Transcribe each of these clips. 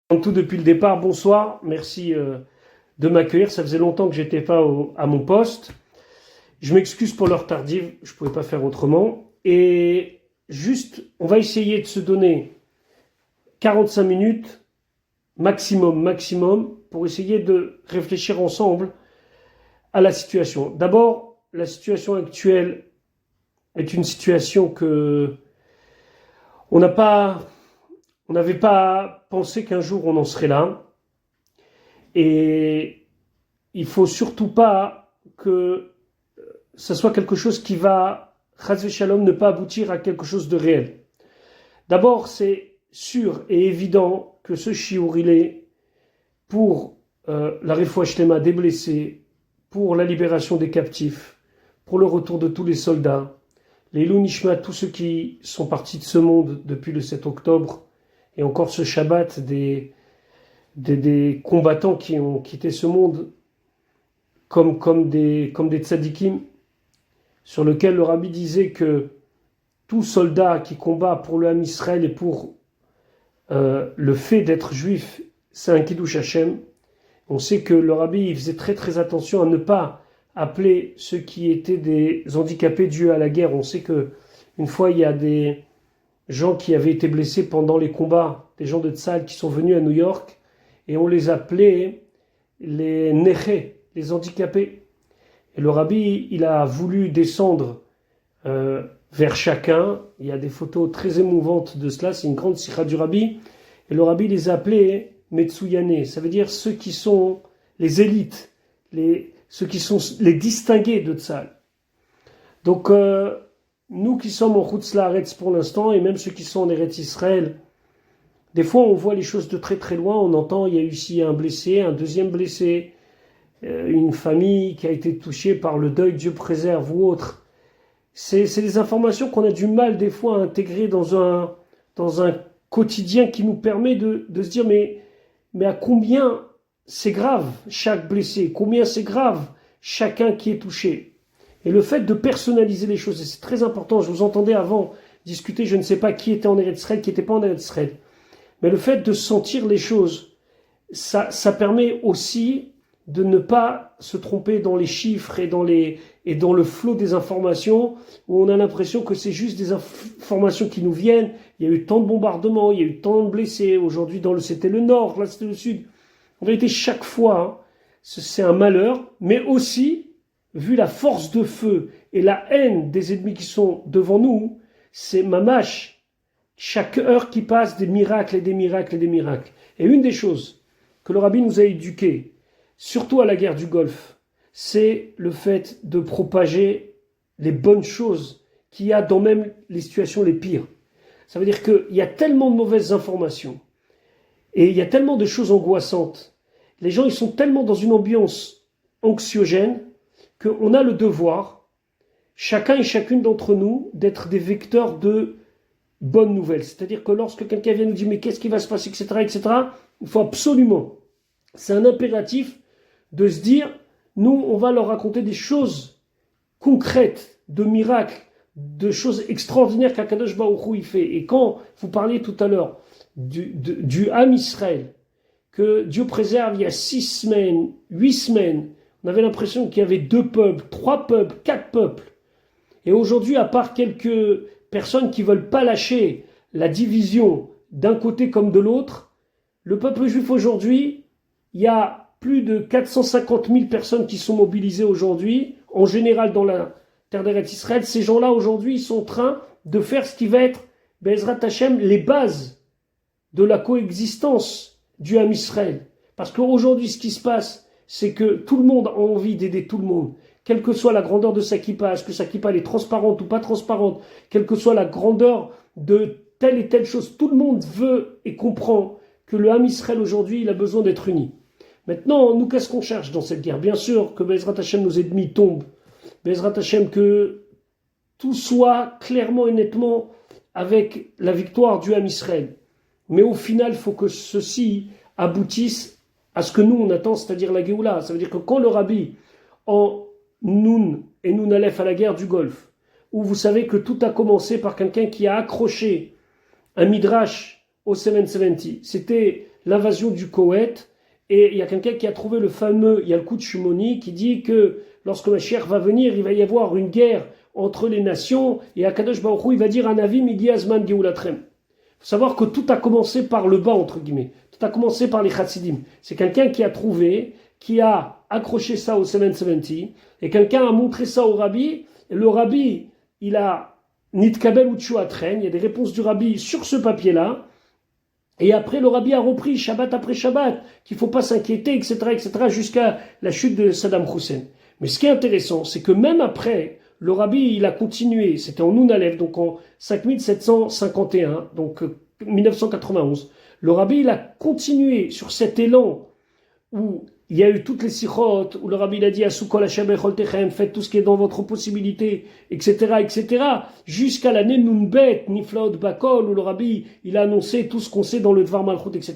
Comme tout depuis le départ, bonsoir, merci de m'accueillir. Ça faisait longtemps que j'étais pas à mon poste. Je m'excuse pour l'heure tardive, je pouvais pas faire autrement. Et juste, on va essayer de se donner 45 minutes maximum pour essayer de réfléchir ensemble à la situation. D'abord, la situation actuelle est une situation que on n'a pas, on n'avait pas pensé qu'un jour on en serait là. Et il faut surtout pas que ce soit quelque chose qui va, chas shalom, ne pas aboutir à quelque chose de réel. D'abord, c'est sûr et évident que ce chiour, il est pour la refoua shlema des blessés, pour la libération des captifs, pour le retour de tous les soldats, les Nishma, tous ceux qui sont partis de ce monde depuis le 7 octobre, et encore ce Shabbat des combattants qui ont quitté ce monde comme des tzadikim, sur lequel le rabbi disait que tout soldat qui combat pour le Ham Israël et pour le fait d'être juif, c'est un Kiddush Hashem. On sait que le rabbi il faisait très très attention à ne pas appeler ceux qui étaient des handicapés dus à la guerre. On sait que une fois il y a des gens qui avaient été blessés pendant les combats, des gens de Tzal qui sont venus à New York, et on les appelait les nechés, les handicapés. Et le rabbi, il a voulu descendre vers chacun. Il y a des photos très émouvantes de cela, c'est une grande sikha du rabbi. Et le rabbi les a appelés Metsuyane, ça veut dire ceux qui sont les élites, ceux qui sont les distingués de Tzal. Donc, nous qui sommes en Chutz Laaretz pour l'instant, et même ceux qui sont en Eretz Israël, des fois on voit les choses de très très loin, on entend il y a eu ici un blessé, un deuxième blessé, une famille qui a été touchée par le deuil, Dieu préserve ou autre. C'est des informations qu'on a du mal des fois à intégrer dans un quotidien qui nous permet de se dire mais à combien c'est grave chaque blessé, combien c'est grave chacun qui est touché. Et le fait de personnaliser les choses, et c'est très important, je vous entendais avant discuter, je ne sais pas qui était en Eretz Israël, qui n'était pas en Eretz Israël, mais le fait de sentir les choses, ça permet aussi de ne pas se tromper dans les chiffres et dans le flot des informations, où on a l'impression que c'est juste des informations qui nous viennent. Il y a eu tant de bombardements, il y a eu tant de blessés, aujourd'hui c'était le nord, là c'était le sud. En vérité, chaque fois, hein, c'est un malheur, mais aussi, vu la force de feu et la haine des ennemis qui sont devant nous, c'est mamash. Chaque heure qui passe, des miracles et des miracles et des miracles. Et une des choses que le rabbi nous a éduquées, surtout à la guerre du Golfe, c'est le fait de propager les bonnes choses qu'il y a dans même les situations les pires. Ça veut dire qu'il y a tellement de mauvaises informations et il y a tellement de choses angoissantes. Les gens, ils sont tellement dans une ambiance anxiogène qu'on a le devoir, chacun et chacune d'entre nous, d'être des vecteurs de bonnes nouvelles. C'est-à-dire que lorsque quelqu'un vient nous dire mais qu'est-ce qui va se passer, etc., il faut absolument, c'est un impératif de se dire, nous, on va leur raconter des choses concrètes, de miracles, de choses extraordinaires qu'Akadosh Baruch Hu il fait. Et quand vous parliez tout à l'heure du Ham Israël, que Dieu préserve il y a 6 semaines, 8 semaines, on avait l'impression qu'il y avait 2 peuples, 3 peuples, 4 peuples. Et aujourd'hui, à part quelques personnes qui veulent pas lâcher la division d'un côté comme de l'autre, le peuple juif aujourd'hui, il y a plus de 450 000 personnes qui sont mobilisées aujourd'hui, en général dans la terre d'Eretz Israël. Ces gens-là aujourd'hui, ils sont en train de faire ce qui va être, Be'ezrat Hashem, les bases de la coexistence du Ham Israël. Parce qu'aujourd'hui, ce qui se passe, c'est que tout le monde a envie d'aider tout le monde. Quelle que soit la grandeur de sa kippa, est-ce que sa kippa elle est transparente ou pas transparente, quelle que soit la grandeur de telle et telle chose, tout le monde veut et comprend que le Ham Israël aujourd'hui, il a besoin d'être uni. Maintenant, nous, qu'est-ce qu'on cherche dans cette guerre? Bien sûr que Be'ezrat Hashem, nos ennemis tombent. Be'ezrat Hashem, que tout soit clairement et nettement avec la victoire du Ham Israël. Mais au final, il faut que ceci aboutisse à ce que nous, on attend, c'est-à-dire la Géoula. Ça veut dire que quand le rabbi, en Noun et Noun Aleph à la guerre du Golfe, où vous savez que tout a commencé par quelqu'un qui a accroché un midrash au 770, c'était l'invasion du Koweït. Et il y a quelqu'un qui a trouvé le fameux Yalkut Shimoni qui dit que lorsque Mashiach va venir, il va y avoir une guerre entre les nations et Akadosh Baruch Hu, il va dire à Navi Migi Azman Geulatrem. Il faut savoir que tout a commencé par le bas, entre guillemets. Tout a commencé par les Chassidim. C'est quelqu'un qui a trouvé, qui a accroché ça au 770 et quelqu'un a montré ça au Rabbi. Et le Rabbi, il a Nitkabel ou Tchouatren, il y a des réponses du Rabbi sur ce papier-là. Et après, le Rabbi a repris, Shabbat après Shabbat, qu'il ne faut pas s'inquiéter, etc., jusqu'à la chute de Saddam Hussein. Mais ce qui est intéressant, c'est que même après, le Rabbi, il a continué, c'était en Nun Aleph, donc en 5751, donc 1991. Le Rabbi, il a continué sur cet élan où il y a eu toutes les sirotes, où le Rabbi il a dit Asukol Hashem echol techem, faites tout ce qui est dans votre possibilité, etc., jusqu'à l'année Nunbet, Niflaot Bakol, où le Rabbi il a annoncé tout ce qu'on sait dans le Dvar Malchut, etc.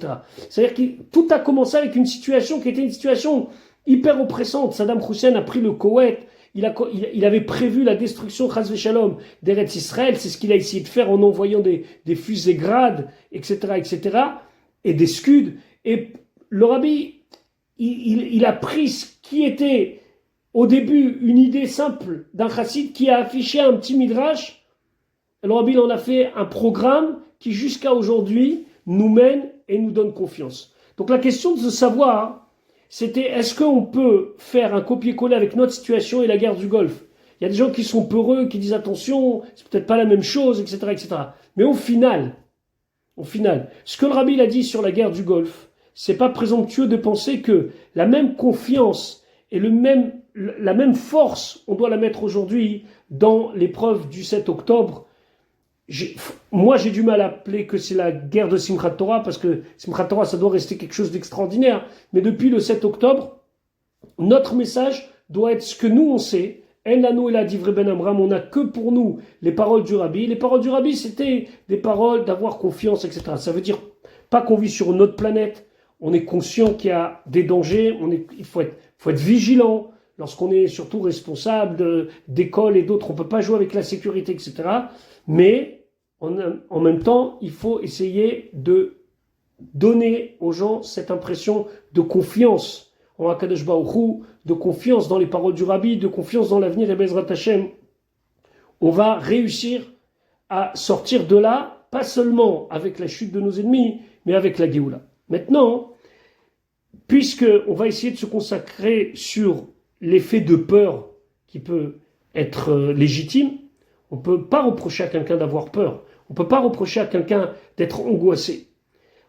C'est-à-dire que tout a commencé avec une situation qui était une situation hyper oppressante. Saddam Hussein a pris le Koweït, il avait prévu la destruction, Chas v'Shalom, d'Eretz Israël, c'est ce qu'il a essayé de faire en envoyant des fusées grades, etc., et des scuds. Et le Rabbi, il a pris ce qui était au début une idée simple d'un chassid qui a affiché un petit midrash. Le Rabbi en a fait un programme qui jusqu'à aujourd'hui nous mène et nous donne confiance. Donc la question de savoir, c'était est-ce qu'on peut faire un copier-coller avec notre situation et la guerre du Golfe? Il y a des gens qui sont peureux, qui disent attention, c'est peut-être pas la même chose, etc. Mais au final, ce que le Rabbi a dit sur la guerre du Golfe, c'est pas présomptueux de penser que la même confiance et la même force, on doit la mettre aujourd'hui dans l'épreuve du 7 octobre. Moi, j'ai du mal à appeler que c'est la guerre de Simchat Torah, parce que Simchat Torah, ça doit rester quelque chose d'extraordinaire. Mais depuis le 7 octobre, notre message doit être ce que nous, on sait. En lanu ela divrei ben Amram, on n'a que pour nous les paroles du Rabbi. Les paroles du Rabbi, c'était des paroles d'avoir confiance, etc. Ça veut dire pas qu'on vit sur une autre planète. On est conscient qu'il y a des dangers, il faut être vigilant lorsqu'on est surtout responsable d'école et d'autres. On ne peut pas jouer avec la sécurité, etc. Mais en même temps, il faut essayer de donner aux gens cette impression de confiance en Akadosh Baruch Hu, de confiance dans les paroles du Rabbi, de confiance dans l'avenir et Bezrat Hashem. On va réussir à sortir de là, pas seulement avec la chute de nos ennemis, mais avec la Géoula. Maintenant, puisqu'on va essayer de se consacrer sur l'effet de peur qui peut être légitime, on ne peut pas reprocher à quelqu'un d'avoir peur. On ne peut pas reprocher à quelqu'un d'être angoissé.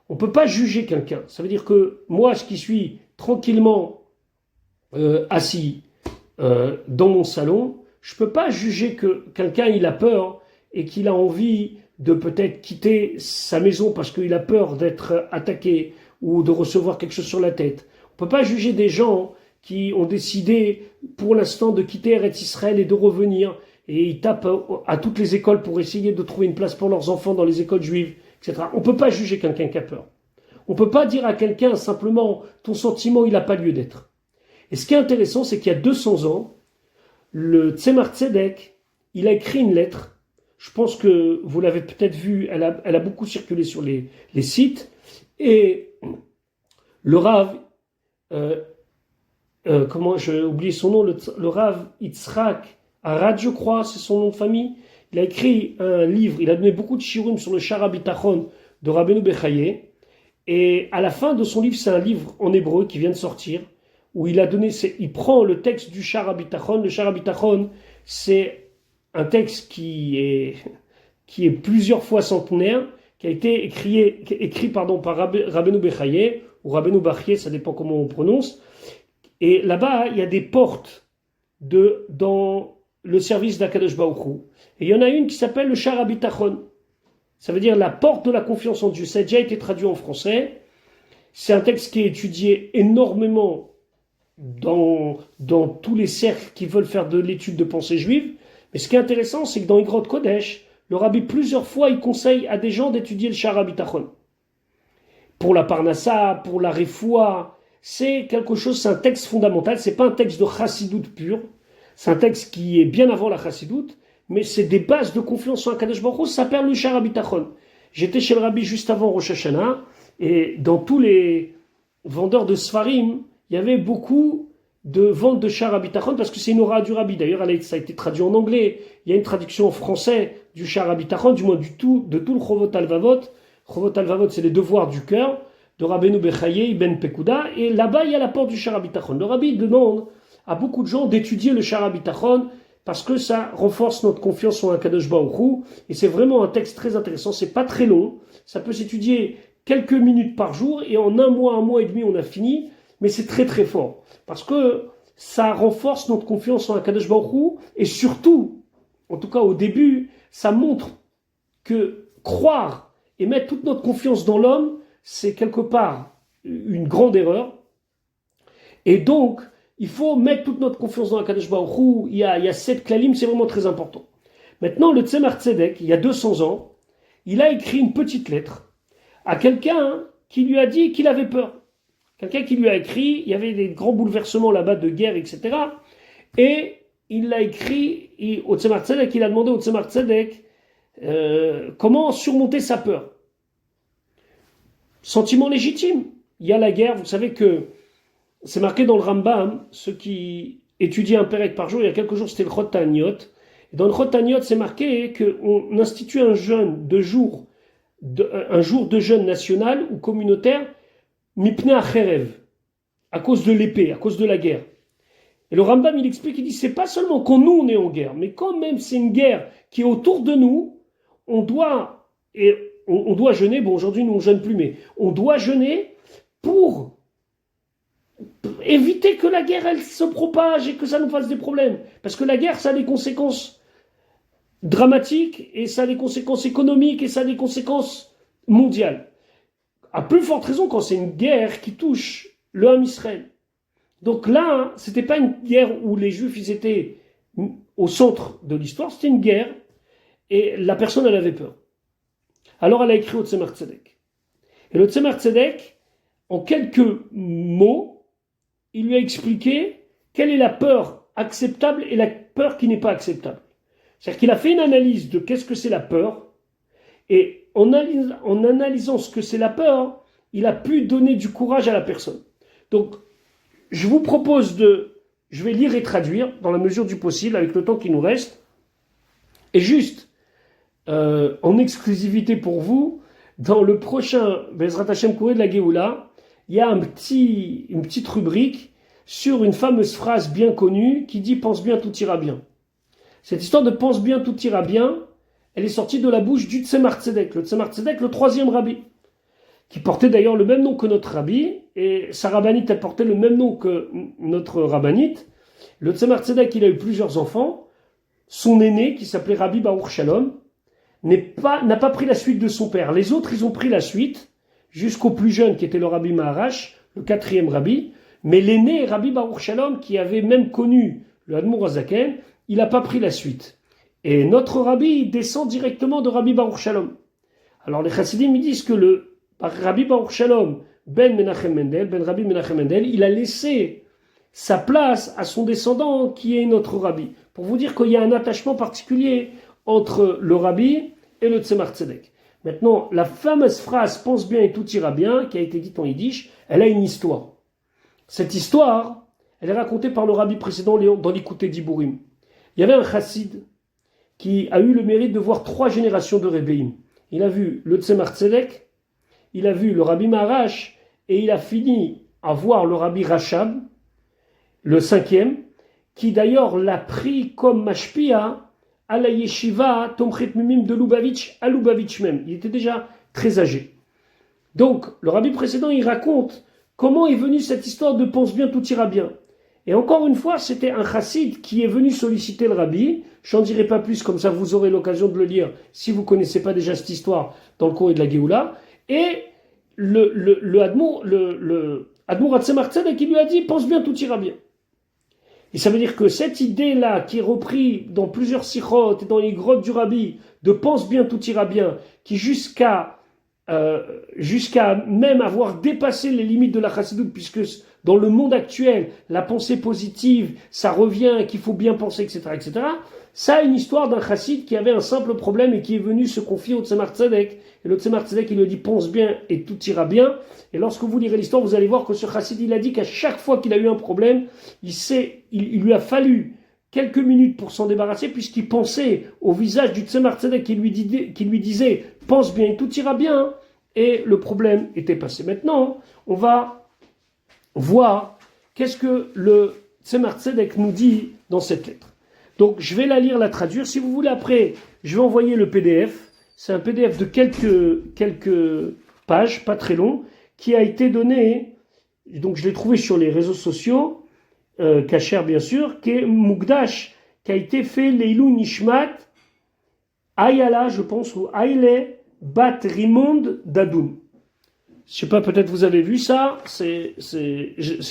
On ne peut pas juger quelqu'un. Ça veut dire que moi, qui suis tranquillement assis dans mon salon, je ne peux pas juger que quelqu'un il a peur et qu'il a envie de peut-être quitter sa maison parce qu'il a peur d'être attaqué ou de recevoir quelque chose sur la tête. On ne peut pas juger des gens qui ont décidé pour l'instant de quitter Eretz Israël et de revenir, et ils tapent à toutes les écoles pour essayer de trouver une place pour leurs enfants dans les écoles juives, etc. On ne peut pas juger quelqu'un qui a peur. On ne peut pas dire à quelqu'un simplement ton sentiment il n'a pas lieu d'être. Et ce qui est intéressant, c'est qu'il y a 200 ans, le Tzemar Tzedek, il a écrit une lettre. Je pense que vous l'avez peut-être vu, elle a beaucoup circulé sur les sites. Et le Rav, comment j'ai oublié son nom, le Rav Yitzhak Arad, je crois, c'est son nom de famille. Il a écrit un livre, il a donné beaucoup de shiurim sur le Shara Bitachon de Rabbeinu Bechaye. Et à la fin de son livre, c'est un livre en hébreu qui vient de sortir, où il prend le texte du Shara Bitachon. Le Shara Bitachon, c'est un texte qui est plusieurs fois centenaire, qui a été écrit par Rabbeinu Bechaye, ou Rabbeinu Bachye, ça dépend comment on prononce. Et là-bas, il y a des portes dans le service d'Akadosh Baruch Hu. Et il y en a une qui s'appelle le Shara Bitachon. Ça veut dire la porte de la confiance en Dieu. Ça a déjà été traduit en français. C'est un texte qui est étudié énormément dans tous les cercles qui veulent faire de l'étude de pensée juive. Mais ce qui est intéressant, c'est que dans Igrot Kodesh, le Rabbi, plusieurs fois, il conseille à des gens d'étudier le Shara Bitachon. Pour la Parnassa, pour la Refoua, c'est quelque chose, c'est un texte fondamental. C'est pas un texte de Chassidoute pur. C'est un texte qui est bien avant la Chassidoute, mais c'est des bases de confiance en Akadosh Baruch Hu, ça s'appelle le Shara Bitachon. J'étais chez le Rabbi juste avant Rosh Hashanah, Et dans tous les vendeurs de Sfarim, il y avait beaucoup de ventes de char habitachon parce que c'est une aura du rabbi. D'ailleurs, ça a été traduit en anglais. Il y a une traduction en français du char habitachon, du moins de tout le Chovot Alvavot. Chovot Alvavot, c'est les devoirs du cœur de Rabbeinu Bechaye Ben Pekuda. Et là-bas, il y a la porte du char habitachon. Le rabbi demande à beaucoup de gens d'étudier le char habitachon parce que ça renforce notre confiance en Akadosh Baruch Hu. Et c'est vraiment un texte très intéressant. C'est pas très long. Ça peut s'étudier quelques minutes par jour et en un mois et demi, on a fini. Mais c'est très très fort parce que ça renforce notre confiance en Akadosh Baruch Hu et surtout, en tout cas au début, ça montre que croire et mettre toute notre confiance dans l'homme, c'est quelque part une grande erreur. Et donc, il faut mettre toute notre confiance dans Akadosh Baruch Hu. Il y a 7 klalim, c'est vraiment très important. Maintenant, le Tzemar Tzedek, il y a 200 ans, il a écrit une petite lettre à quelqu'un qui lui a dit qu'il avait peur. Quelqu'un qui lui a écrit, il y avait des grands bouleversements là-bas de guerre, etc. Et il l'a écrit au Tzemar Tzedek, il a demandé au Tzemar Tzedek comment surmonter sa peur. Sentiment légitime. Il y a la guerre, vous savez que c'est marqué dans le Rambam, ceux qui étudient un pérec par jour, il y a quelques jours c'était le Chot Ta'aniot. Et dans le Chot Ta'aniot, c'est marqué qu'on institue un jour de jeûne national ou communautaire, Mipnei Acherev, à cause de l'épée, à cause de la guerre. Et le Rambam, il explique, il dit, c'est pas seulement quand nous on est en guerre, mais quand même c'est une guerre qui est autour de nous, on doit jeûner, bon aujourd'hui nous on jeûne plus, mais on doit jeûner pour éviter que la guerre elle se propage et que ça nous fasse des problèmes. Parce que la guerre ça a des conséquences dramatiques et ça a des conséquences économiques et ça a des conséquences mondiales. À plus forte raison quand c'est une guerre qui touche le Ham Israël. Donc là, c'était pas une guerre où les Juifs ils étaient au centre de l'histoire, c'était une guerre et la personne elle avait peur. Alors elle a écrit au Tzemar Tzedek. Et le Tzemar Tzedek, en quelques mots, il lui a expliqué quelle est la peur acceptable et la peur qui n'est pas acceptable. C'est-à-dire qu'il a fait une analyse de qu'est-ce que c'est la peur et en analysant ce que c'est la peur, il a pu donner du courage à la personne. Donc, je vous propose je vais lire et traduire dans la mesure du possible avec le temps qui nous reste. Et juste, en exclusivité pour vous, dans le prochain Bezrat Hashem Courrier de la Géoula, il y a une petite rubrique sur une fameuse phrase bien connue qui dit « Pense bien, tout ira bien ». Cette histoire de « Pense bien, tout ira bien », elle est sortie de la bouche du Tzemar Tzedek. Le Tzemar Tzedek, le 3e rabbi, qui portait d'ailleurs le même nom que notre rabbi, et sa rabbinite, elle portait le même nom que notre rabbinite. Le Tzemar Tzedek, il a eu plusieurs enfants. Son aîné, qui s'appelait Rabbi Baruch Shalom, n'a pas pris la suite de son père. Les autres, ils ont pris la suite, jusqu'au plus jeune, qui était le Rabbi Maharash, le 4e rabbi. Mais l'aîné, Rabbi Baruch Shalom, qui avait même connu le Admour HaZaken, il n'a pas pris la suite. Et notre rabbi, il descend directement de Rabbi Baruch Shalom. Alors les chassidim, ils disent que le Rabbi Baruch Shalom, Ben Rabbi Menachem Mendel, il a laissé sa place à son descendant qui est notre rabbi. Pour vous dire qu'il y a un attachement particulier entre le rabbi et le Tzemar Tzedek. Maintenant, la fameuse phrase « pense bien et tout ira bien » qui a été dite en yiddish, elle a une histoire. Cette histoire, elle est racontée par le rabbi précédent dans l'Ikouté Diburim. Il y avait un chassid qui a eu le mérite de voir 3 générations de Rebbeim. Il a vu le Tzemar Tzedek, il a vu le Rabbi Maharash, et il a fini à voir le Rabbi Rachab, le 5e, qui d'ailleurs l'a pris comme mashpia à la yeshiva Tomchet Mimim de Lubavitch, à Lubavitch même. Il était déjà très âgé. Donc, le Rabbi précédent, il raconte comment est venue cette histoire de « pense bien, tout ira bien ». Et encore une fois, c'était un chassid qui est venu solliciter le rabbi. Je n'en dirai pas plus, comme ça vous aurez l'occasion de le lire si vous ne connaissez pas déjà cette histoire dans le courrier de la Géoula. Et le Admour Tzemar Tzedek qui lui a dit « pense bien, tout ira bien ». Et ça veut dire que cette idée-là, qui est reprise dans plusieurs sikhot et dans les grottes du rabbi, de « pense bien, tout ira bien », qui jusqu'à même avoir dépassé les limites de la chassidoute, puisque dans le monde actuel, la pensée positive, ça revient, qu'il faut bien penser, etc., etc., Ça, une histoire d'un chassid qui avait un simple problème et qui est venu se confier au Tzemar Tzedek. Et le Tzemar Tzedek, il lui dit, pense bien et tout ira bien. Et lorsque vous lirez l'histoire, vous allez voir que ce chassid, il a dit qu'à chaque fois qu'il a eu un problème, il lui a fallu quelques minutes pour s'en débarrasser, puisqu'il pensait au visage du Tzemar Tzedek qui lui disait, pense bien et tout ira bien. Et le problème était passé. Maintenant, on va voir qu'est-ce que le Tzemar Tzedek nous dit dans cette lettre. Donc, je vais la lire, la traduire. Si vous voulez, après, je vais envoyer le PDF. C'est un PDF de quelques pages, pas très long, qui a été donné, donc je l'ai trouvé sur les réseaux sociaux, Kacher bien sûr, qui est Mukdash, qui a été fait Leilou Nishmat, Ayala, je pense, ou Aile Bat Rimond Dadoun. Je sais pas, peut-être vous avez vu ça, c'est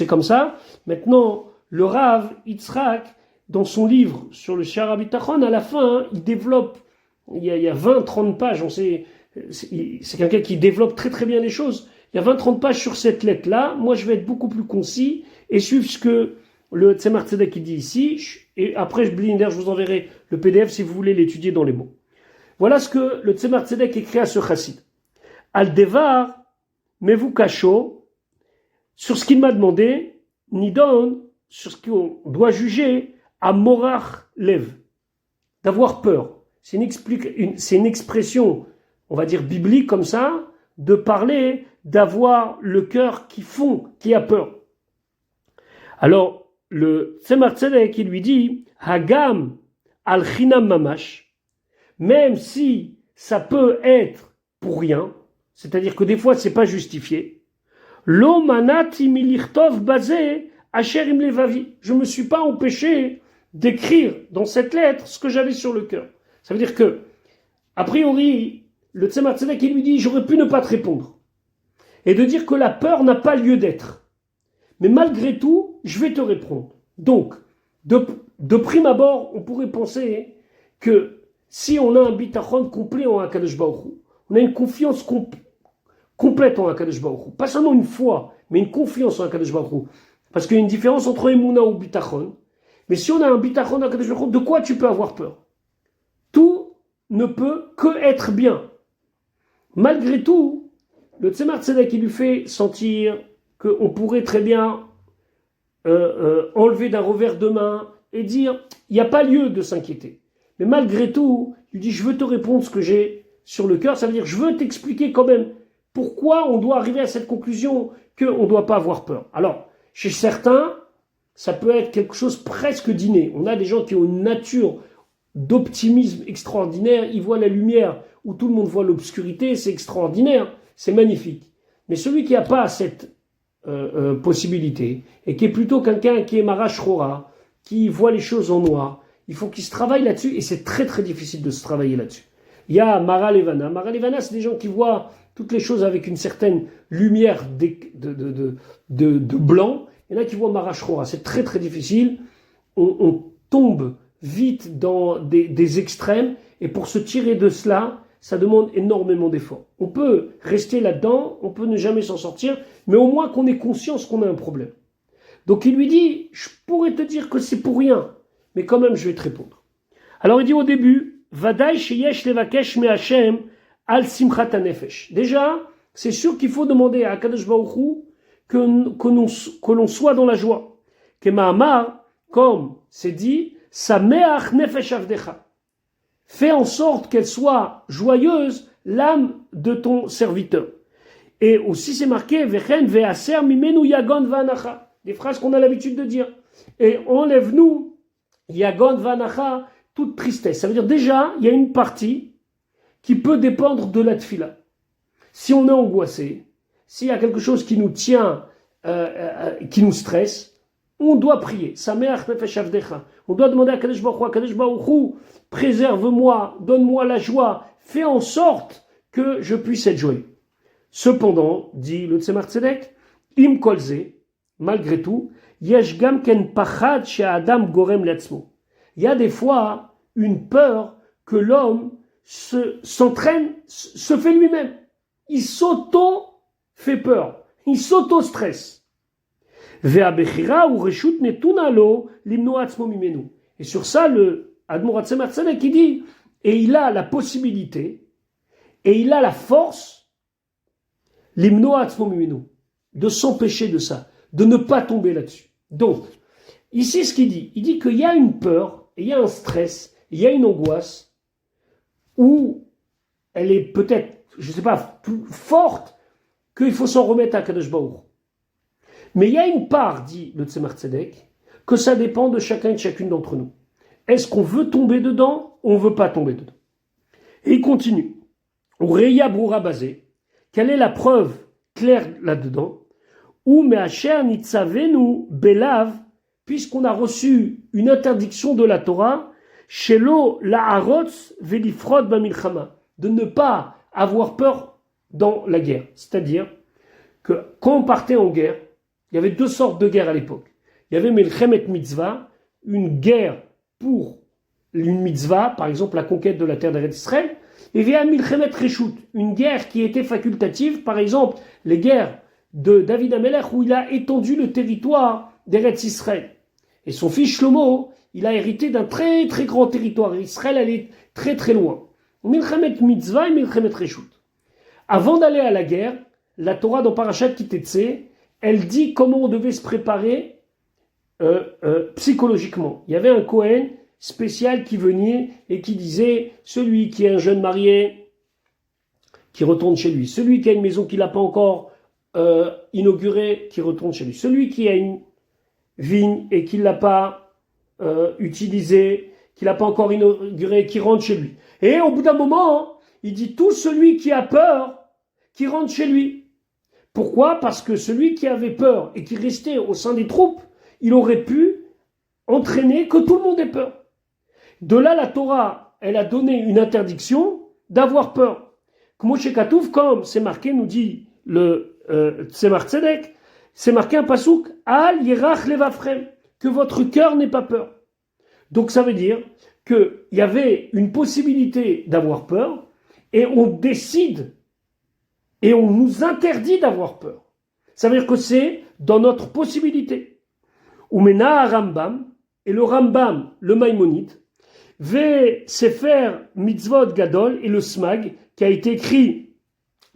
comme ça. Maintenant, le Rav Yitzhak, dans son livre sur le Shara Bitachon, à la fin, il développe, il y a 20-30 pages, c'est quelqu'un qui développe très très bien les choses. Il y a 20-30 pages sur cette lettre-là. Moi, je vais être beaucoup plus concis et suivre ce que le Tzemar Tzedek dit ici. Et après, Blinder, je vous enverrai le PDF si vous voulez l'étudier dans les mots. Voilà ce que le Tzemar Tzedek écrit à ce chassid. Al-Devar, mevu kasho, sur ce qu'il m'a demandé, Nidon, sur ce qu'on doit juger, à morach lev, d'avoir peur. C'est une expression, on va dire biblique comme ça, de parler, d'avoir le cœur qui a peur. Alors, le Tzemar Tzedek, il lui dit, Hagam al-chinam mamash, même si ça peut être pour rien, c'est-à-dire que des fois c'est pas justifié, lo manati milirtov bazé asher im levavi, je me suis pas empêché d'écrire dans cette lettre ce que j'avais sur le cœur. Ça veut dire que, a priori, le Tzemar Tzedek, il lui dit, j'aurais pu ne pas te répondre. Et de dire que la peur n'a pas lieu d'être. Mais malgré tout, je vais te répondre. Donc, de prime abord, on pourrait penser que si on a un bitachon complet en HaKadosh Baruch Hu, on a une confiance complète en HaKadosh Baruch Hu, pas seulement une foi, mais une confiance en HaKadosh Baruch Hu. Parce qu'il y a une différence entre Emouna ou bitachon. Mais si on a un bitachon en HaKadosh Baruch Hu, de quoi tu peux avoir peur? Tout ne peut que être bien. Malgré tout, le Tzemar Tzedek, il lui fait sentir qu'on pourrait très bien enlever d'un revers de main et dire, il n'y a pas lieu de s'inquiéter. Mais malgré tout, il lui dit, je veux te répondre ce que j'ai sur le cœur. Ça veut dire, je veux t'expliquer quand même pourquoi on doit arriver à cette conclusion qu'on ne doit pas avoir peur. Alors, chez certains, ça peut être quelque chose presque d'inné. On a des gens qui ont une nature d'optimisme extraordinaire, ils voient la lumière où tout le monde voit l'obscurité, c'est extraordinaire, c'est magnifique. Mais celui qui n'a pas cette possibilité, et qui est plutôt quelqu'un qui est Marash Rora, qui voit les choses en noir, il faut qu'il se travaille là-dessus, et c'est très très difficile de se travailler là-dessus. Il y a Mara Levana. Mara Levana, c'est des gens qui voient toutes les choses avec une certaine lumière de blanc. Il y en a qui voient Marash Rora. C'est très très difficile. On tombe vite dans des extrêmes, et pour se tirer de cela, ça demande énormément d'efforts. On peut rester là-dedans, on peut ne jamais s'en sortir, mais au moins qu'on ait conscience qu'on a un problème. Donc il lui dit, je pourrais te dire que c'est pour rien, mais quand même je vais te répondre. Alors il dit au début, Vadaï sheyesh levakesh me Hashem al simchat hanefesh. Déjà, c'est sûr qu'il faut demander à Akadosh Baruch Hu que l'on soit dans la joie. Kema'amar, comme c'est dit, Sameach nefesh avdecha. Fais en sorte qu'elle soit joyeuse, l'âme de ton serviteur. Et aussi c'est marqué, Vechen ve'aser mimenu yagon vanacha. Des phrases qu'on a l'habitude de dire. Et enlève-nous, yagon vanacha, toute tristesse. Ça veut dire déjà, il y a une partie qui peut dépendre de la tfila. Si on est angoissé, s'il y a quelque chose qui nous tient, qui nous stresse, on doit prier. Sameach nefesh avdecha. On doit demander à Kadosh Baruch Hu, préserve-moi, donne-moi la joie, fais en sorte que je puisse être joyeux. Cependant, dit le Tzemar Tzedek, im kolze, malgré tout, yesh gam ken pachad she'adam gorem le'atzmo. Il y a des fois une peur que l'homme s'entraîne, se fait lui-même. Il s'auto-fait peur, il s'auto-stresse. Et sur ça, le Admorat Tzemar Tzedek qui dit, et il a la possibilité, et il a la force, l'imnoa atzmomimenu, de s'empêcher de ça, de ne pas tomber là-dessus. Donc, ici ce qu'il dit, il dit qu'il y a une peur, il y a un stress, il y a une angoisse, où elle est peut-être, je ne sais pas, plus forte, qu'il faut s'en remettre à Kadosh Baruch. Mais il y a une part, dit le Tzemar Tzedek, que ça dépend de chacun et de chacune d'entre nous. Est-ce qu'on veut tomber dedans ou on ne veut pas tomber dedans? Et il continue. Reya Broura Bazé, quelle est la preuve claire là-dedans? Ou Meacher Nitzavenu Belav, puisqu'on a reçu une interdiction de la Torah, Shelo La'arotz Velifrod Bamilchama, de ne pas avoir peur dans la guerre. C'est-à-dire que quand on partait en guerre, il y avait deux sortes de guerres à l'époque. Il y avait Melchemet Mitzvah, une guerre pour une mitzvah, par exemple la conquête de la terre d'Eretz Israël, et il y avait Milchemet Reshut, une guerre qui était facultative, par exemple les guerres de David Amelech où il a étendu le territoire d'Eretz Israël. Et son fils Shlomo, il a hérité d'un très très grand territoire. Israël allait très très loin. Milchemet Mitzvah et Milchemet Reshut. Avant d'aller à la guerre, la Torah dans Parashat Kitetse, elle dit comment on devait se préparer psychologiquement. Il y avait un Kohen spécial qui venait et qui disait celui qui est un jeune marié qui retourne chez lui, celui qui a une maison qu'il n'a pas encore inaugurée qui retourne chez lui, celui qui a une vigne et qui ne l'a pas utilisée, qui ne l'a pas encore inaugurée, qui rentre chez lui. Et au bout d'un moment, il dit tout celui qui a peur qui rentre chez lui. Pourquoi? Parce que celui qui avait peur et qui restait au sein des troupes, il aurait pu entraîner que tout le monde ait peur. De là, la Torah, elle a donné une interdiction d'avoir peur. Comme c'est marqué, nous dit le Tzemar Tzedek, c'est marqué un pasouk, Al Yerach Levafrem, que votre cœur n'ait pas peur. Donc ça veut dire qu'il y avait une possibilité d'avoir peur, et on décide, et on nous interdit d'avoir peur. Ça veut dire que c'est dans notre possibilité. Umena Rambam, et le Rambam, le Maïmonide, Ve Sefer Mitzvot Gadol, et le Smag, qui a été écrit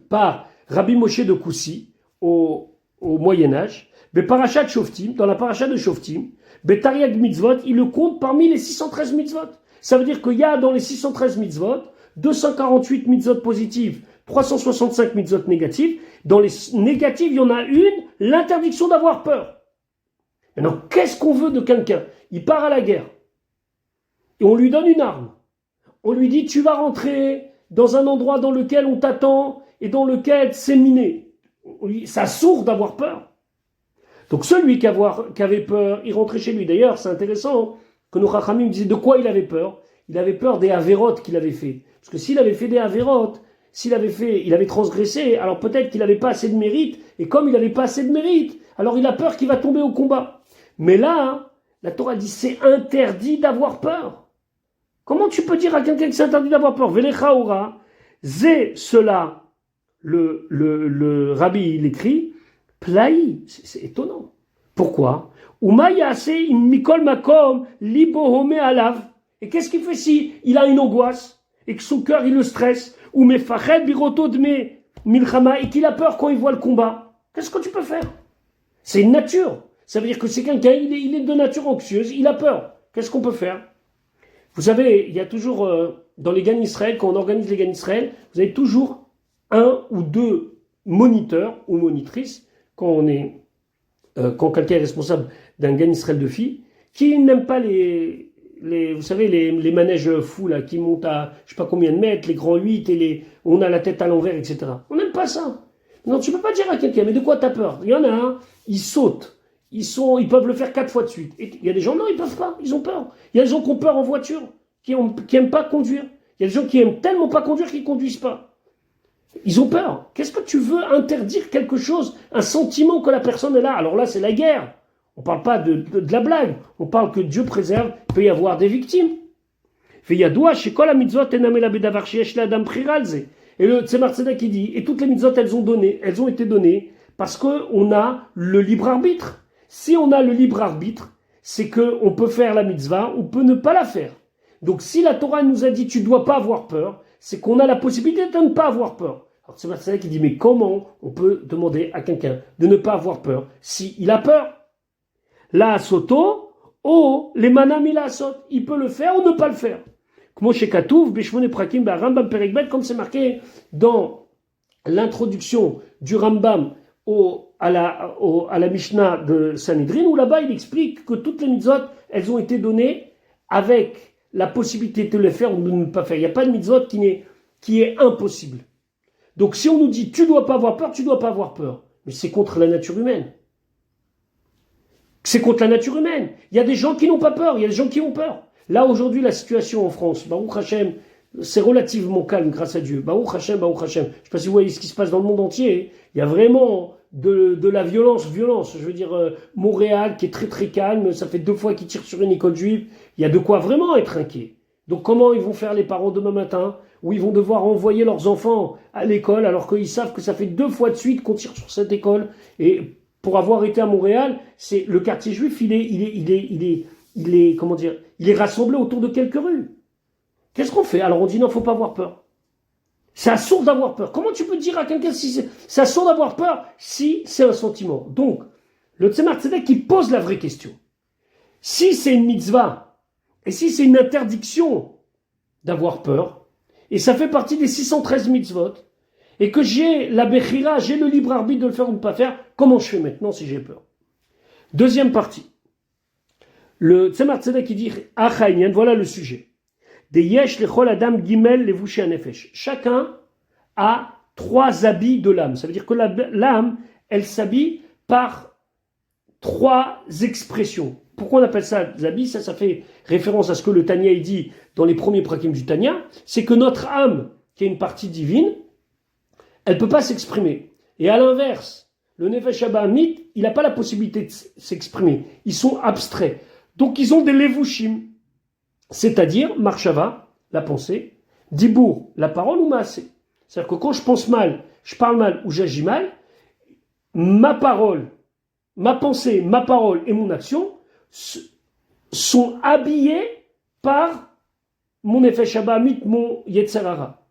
par Rabbi Moshe de Koussi au Moyen-Âge, Be Parashat Shoftim, dans la Parashat de Shoftim, Be Tariag Mitzvot, il le compte parmi les 613 mitzvot. Ça veut dire qu'il y a dans les 613 mitzvot, 248 mitzvot positives, 365 mitzvot négatives. Dans les négatives, il y en a une, l'interdiction d'avoir peur. Maintenant, qu'est-ce qu'on veut de quelqu'un? Il part à la guerre. Et on lui donne une arme. On lui dit, tu vas rentrer dans un endroit dans lequel on t'attend et dans lequel c'est miné. Ça sourd d'avoir peur. Donc celui qui avait peur, il rentrait chez lui. D'ailleurs, c'est intéressant que nos Chachamim disaient de quoi il avait peur. Il avait peur des avérotes qu'il avait fait. Parce que s'il avait fait des avérotes, il avait transgressé, alors peut-être qu'il n'avait pas assez de mérite. Et comme il n'avait pas assez de mérite, alors il a peur qu'il va tomber au combat. Mais là, la Torah dit c'est interdit d'avoir peur. Comment tu peux dire à quelqu'un que c'est interdit d'avoir peur? Velechaora, zé cela, le rabbi il écrit, plaï, c'est étonnant. Pourquoi? Umayase mikol makom libohome alav. Et qu'est-ce qu'il fait si il a une angoisse et que son cœur il le stresse? Ou mefached biroto dme milchama, et qu'il a peur quand il voit le combat? Qu'est-ce que tu peux faire? C'est une nature. Ça veut dire que c'est quelqu'un, il est de nature anxieuse, il a peur. Qu'est-ce qu'on peut faire? Vous savez, il y a toujours, dans les GAN Israël, quand on organise les GAN Israël, vous avez toujours un ou deux moniteurs ou monitrices, quand quelqu'un est responsable d'un GAN Israël de filles, qui n'aiment pas vous savez, les manèges fous, là, qui montent à, je sais pas combien de mètres, les grands 8, on a la tête à l'envers, etc. On n'aime pas ça. Non, tu peux pas dire à quelqu'un, mais de quoi t'as peur? Il y en a un, ils sautent. Ils peuvent le faire 4 fois de suite. Et il y a des gens, non, ils peuvent pas, ils ont peur. Il y a des gens qui ont peur en voiture, qui aiment pas conduire. Il y a des gens qui aiment tellement pas conduire qu'ils conduisent pas. Ils ont peur. Qu'est-ce que tu veux interdire quelque chose, un sentiment que la personne est là? Alors là, c'est la guerre. On parle pas de la blague. On parle que Dieu préserve, il peut y avoir des victimes. Et le Tzemar Tzedek qui dit, et toutes les mitzvot, elles ont été données parce qu'on a le libre arbitre. Si on a le libre arbitre, c'est qu'on peut faire la mitzvah, on peut ne pas la faire. Donc si la Torah nous a dit tu ne dois pas avoir peur, c'est qu'on a la possibilité de ne pas avoir peur. Alors c'est Marcel qui dit mais comment on peut demander à quelqu'un de ne pas avoir peur s'il a peur? La soto, les manami la sot, il peut le faire ou ne pas le faire. Comme c'est marqué dans l'introduction du Rambam à la Mishnah de Sanhedrin, où là-bas il explique que toutes les mitzvot, elles ont été données avec la possibilité de le faire ou de ne pas faire. Il n'y a pas de mitzvot qui est impossible. Donc si on nous dit tu ne dois pas avoir peur, tu ne dois pas avoir peur. Mais c'est contre la nature humaine. C'est contre la nature humaine. Il y a des gens qui n'ont pas peur, il y a des gens qui ont peur. Là, aujourd'hui, la situation en France, Baruch Hashem, c'est relativement calme grâce à Dieu. Baruch Hashem, Baruch Hashem. Je ne sais pas si vous voyez ce qui se passe dans le monde entier. Il y a vraiment de la violence. Je veux dire, Montréal qui est très très calme, ça fait 2 fois qu'ils tirent sur une école juive. Il y a de quoi vraiment être inquiet. Donc comment ils vont faire les parents demain matin, où ils vont devoir envoyer leurs enfants à l'école alors qu'ils savent que ça fait 2 fois de suite qu'on tire sur cette école. Et pour avoir été à Montréal, c'est le quartier juif, il est rassemblé autour de quelques rues. Qu'est-ce qu'on fait? Alors on dit non, faut pas avoir peur. C'est absurde d'avoir peur. Comment tu peux dire à quelqu'un si c'est absurde d'avoir peur si c'est un sentiment? Donc, le Tzemar Tzedek qui pose la vraie question. Si c'est une mitzvah, et si c'est une interdiction d'avoir peur, et ça fait partie des 613 mitzvot, et que j'ai la bechira, j'ai le libre arbitre de le faire ou de ne pas faire, comment je fais maintenant si j'ai peur? Deuxième partie. Le Tzemar Tzedek qui dit Achaïnian, voilà le sujet. Des yesh lechol adam gimel levushi anefesh. Chacun a 3 habits de l'âme. Ça veut dire que l'âme, elle s'habille par 3 expressions. Pourquoi on appelle ça des habits? Ça fait référence à ce que le Tanya il dit dans les premiers prakim du Tanya. C'est que notre âme, qui est une partie divine, elle ne peut pas s'exprimer. Et à l'inverse, le Nefesh Abamit, il n'a pas la possibilité de s'exprimer. Ils sont abstraits. Donc ils ont des levushim, c'est-à-dire marshava, la pensée, dibour, la parole ou maasé. C'est-à-dire que quand je pense mal, je parle mal ou j'agis mal, ma parole, ma pensée, ma parole et mon action sont habillés par mon Nefesh Abamit, mon Yetzer Hara.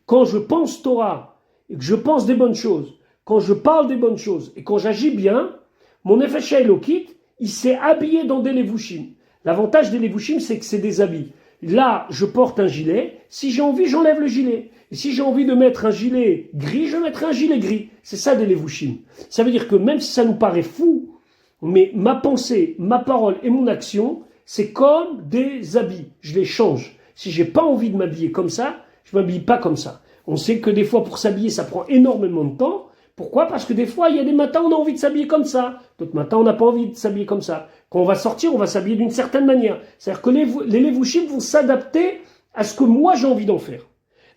Quand je pense Torah et que je pense des bonnes choses, quand je parle des bonnes choses et quand j'agis bien, mon Nefesh Elokit, il s'est habillé dans des levushim. L'avantage des levushim, c'est que c'est des habits. Là, je porte un gilet. Si j'ai envie, j'enlève le gilet. Et si j'ai envie de mettre un gilet gris, je mettrai un gilet gris. C'est ça des levushim. Ça veut dire que même si ça nous paraît fou, mais ma pensée, ma parole et mon action, c'est comme des habits. Je les change. Si j'ai pas envie de m'habiller comme ça, je m'habille pas comme ça. On sait que des fois, pour s'habiller, ça prend énormément de temps. Pourquoi? Parce que des fois, il y a des matins, on a envie de s'habiller comme ça. D'autres matins, on n'a pas envie de s'habiller comme ça. Quand on va sortir, on va s'habiller d'une certaine manière. C'est-à-dire que les levushim vont s'adapter à ce que moi, j'ai envie d'en faire.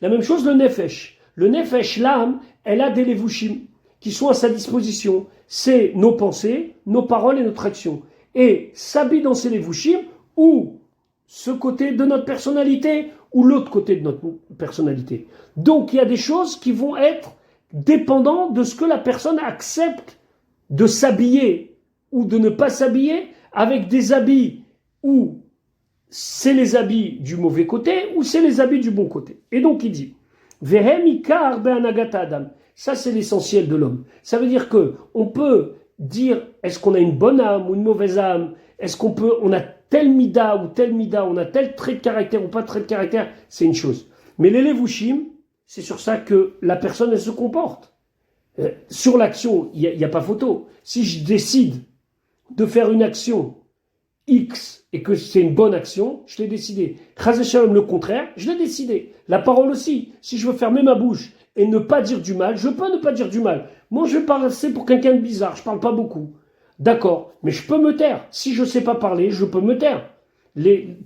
La même chose, le nefesh. Le nefesh, l'âme, elle a des levushim qui sont à sa disposition. C'est nos pensées, nos paroles et notre action. Et s'habille dans ces levushim, ou ce côté de notre personnalité, ou l'autre côté de notre personnalité. Donc, il y a des choses qui vont être dépendant de ce que la personne accepte de s'habiller ou de ne pas s'habiller avec des habits où c'est les habits du mauvais côté ou c'est les habits du bon côté. Et donc il dit Vehem ikar be'anagat adam. Ça c'est l'essentiel de l'homme. Ça veut dire que on peut dire est-ce qu'on a une bonne âme ou une mauvaise âme? Est-ce on a tel mida ou tel mida, on a tel trait de caractère ou pas de trait de caractère? C'est une chose. Mais les levushim, c'est sur ça que la personne, elle se comporte. Sur l'action, il n'y a pas photo. Si je décide de faire une action X et que c'est une bonne action, je l'ai décidé. Chazé Shalom, le contraire, je l'ai décidé. La parole aussi. Si je veux fermer ma bouche et ne pas dire du mal, je peux ne pas dire du mal. Moi, je vais passer pour quelqu'un de bizarre. Je parle pas beaucoup. D'accord. Mais je peux me taire. Si je sais pas parler, je peux me taire.